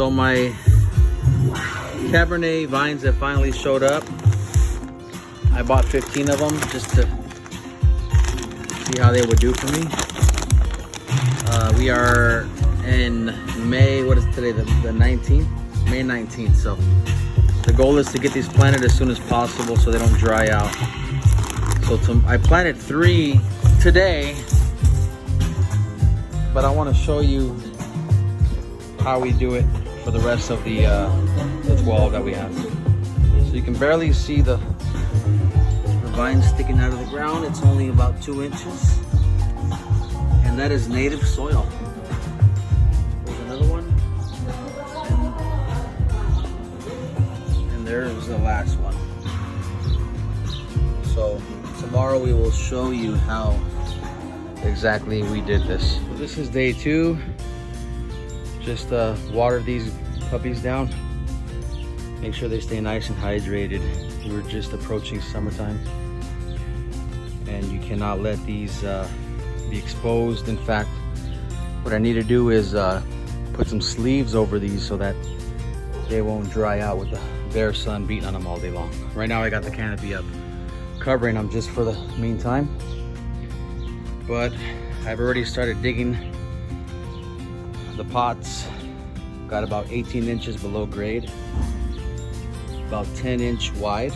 So my Cabernet vines have finally showed up. I bought 15 of them just to see how they would do for me. We are in May, what is today, the 19th? May 19th, so the goal is to get these planted as soon as possible so they don't dry out. So I planted 3 today, but I want to show you how we do it for the rest of the 12 that we have. So you can barely see the vines sticking out of the ground. It's only about 2 inches, and that is native soil. There's another one, and there's the last one. So tomorrow we will show you how exactly we did this. So this is day 2. Just water these puppies down. Make sure they stay nice and hydrated. We're just approaching summertime, and you cannot let these be exposed. In fact, what I need to do is put some sleeves over these so that they won't dry out with the bare sun beating on them all day long. Right now I got the canopy up, covering them just for the meantime, but I've already started digging the pots. Got about 18 inches below grade, about 10-inch wide,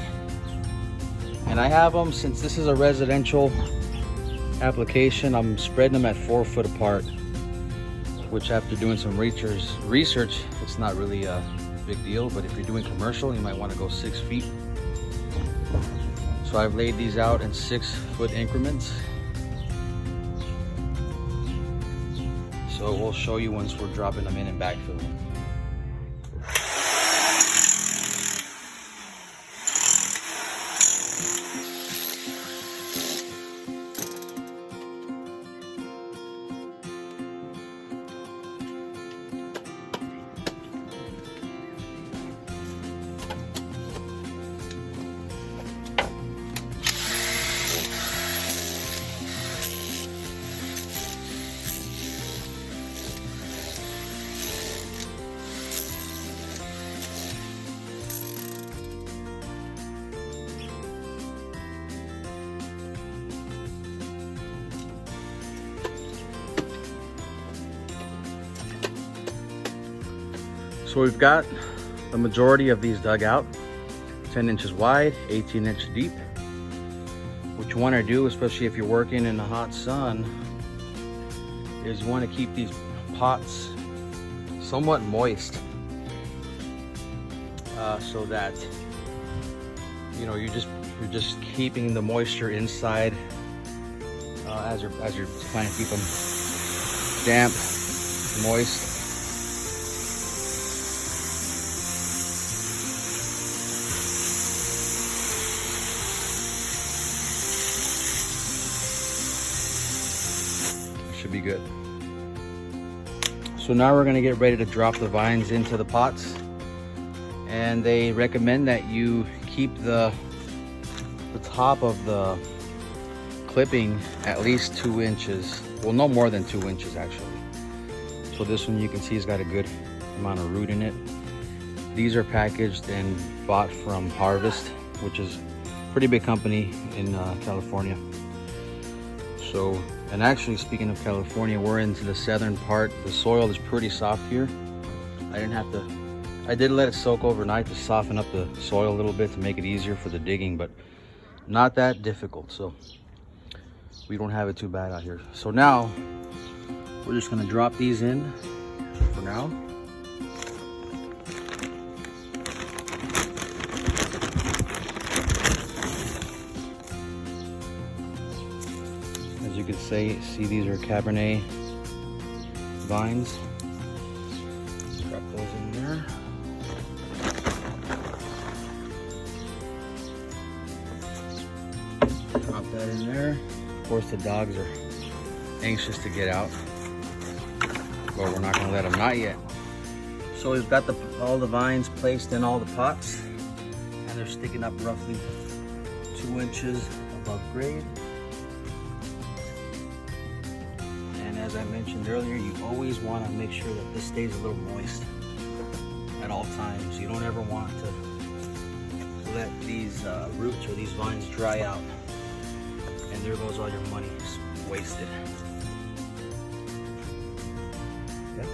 and I have them, since this is a residential application, I'm spreading them at 4 foot apart, which after doing some research, it's not really a big deal, but if you're doing commercial, you might want to go 6 feet. So I've laid these out in 6 foot increments. So we'll show you once we're dropping them in and backfilling. So we've got the majority of these dug out, 10 inches wide, 18 inches deep. What you want to do, especially if you're working in the hot sun, is you want to keep these pots somewhat moist, so that you're just keeping the moisture inside as you're trying to keep them damp, moist. Should be good. So now we're going to get ready to drop the vines into the pots, and they recommend that you keep the top of the clipping at least 2 inches, well, no more than 2 inches actually. So this one, you can see, has got a good amount of root in it. These are packaged and bought from Harvest, which is a pretty big company in California. So, and actually, speaking of California, we're into the southern part. The soil is pretty soft here. I did let it soak overnight to soften up the soil a little bit to make it easier for the digging, but not that difficult. So we don't have it too bad out here. So now we're just gonna drop these in for now. As you can see these are Cabernet vines. Drop those in there. Drop that in there. Of course, the dogs are anxious to get out, but we're not going to let them, not yet. So we've got all the vines placed in all the pots, and they're sticking up roughly 2 inches above grade. And as I mentioned earlier, you always want to make sure that this stays a little moist. at all times. You don't ever want to let these roots or these vines dry out, and there goes all your money just wasted. Okay.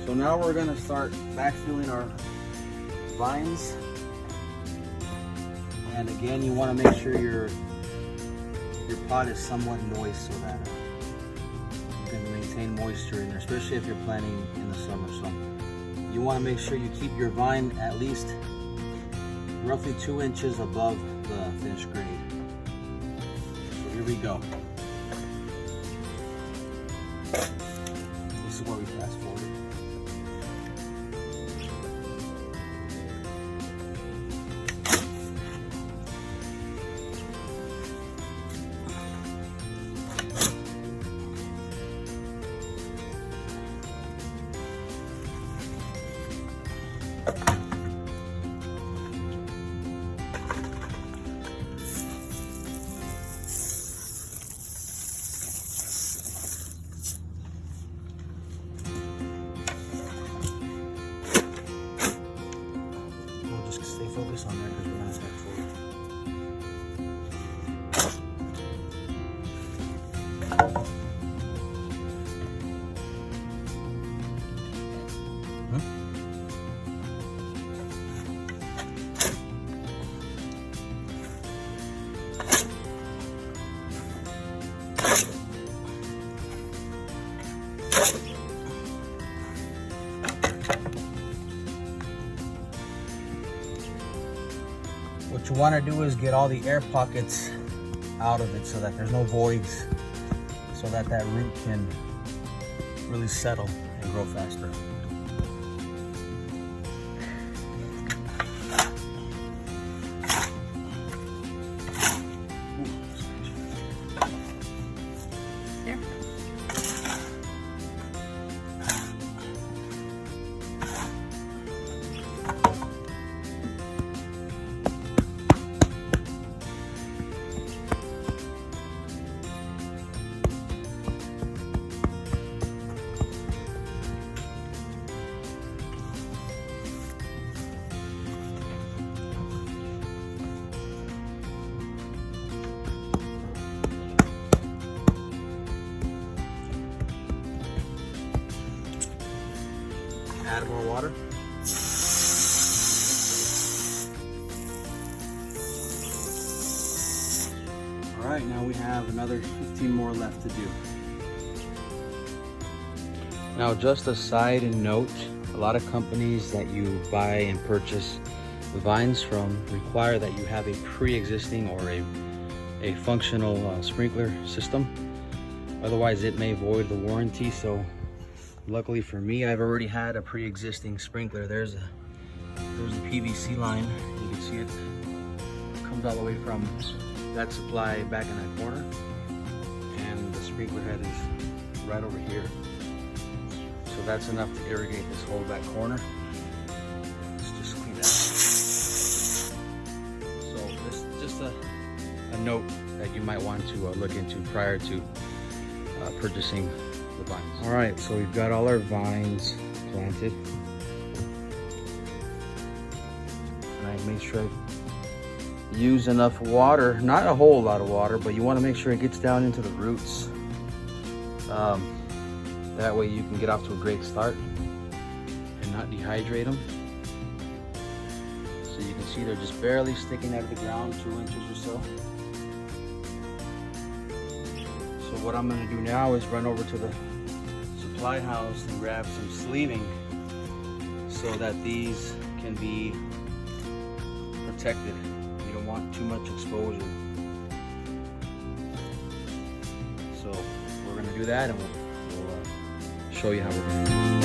So now we're gonna start backfilling our vines, and again, you want to make sure your pot is somewhat moist so that you can maintain moisture in there, especially if you're planting in the summer. So you want to make sure you keep your vine at least roughly 2 inches above the finished grade. So here we go. This is where we fast forward. Stay focused on that because we're going to start forward. What you want to do is get all the air pockets out of it so that there's no voids, so that that root can really settle and grow faster. Add more water. All right, now we have another 15 more left to do. Now, just a side note, a lot of companies that you buy and purchase the vines from require that you have a pre-existing or a functional sprinkler system. Otherwise, it may void the warranty. So luckily for me, I've already had a pre-existing sprinkler. There's a PVC line. You can see it comes all the way from that supply back in that corner, and the sprinkler head is right over here. So that's enough to irrigate this whole back corner. Let's just clean that. So this is just a note that you might want to look into prior to purchasing the vines. All right, so we've got all our vines planted, and I made sure I use enough water, not a whole lot of water, but you want to make sure it gets down into the roots. That way you can get off to a great start and not dehydrate them. So you can see they're just barely sticking out of the ground, 2 inches or so. So what I'm going to do now is run over to the supply house and grab some sleeving so that these can be protected. You don't want too much exposure. So we're going to do that, and we'll show you how we're going to do it.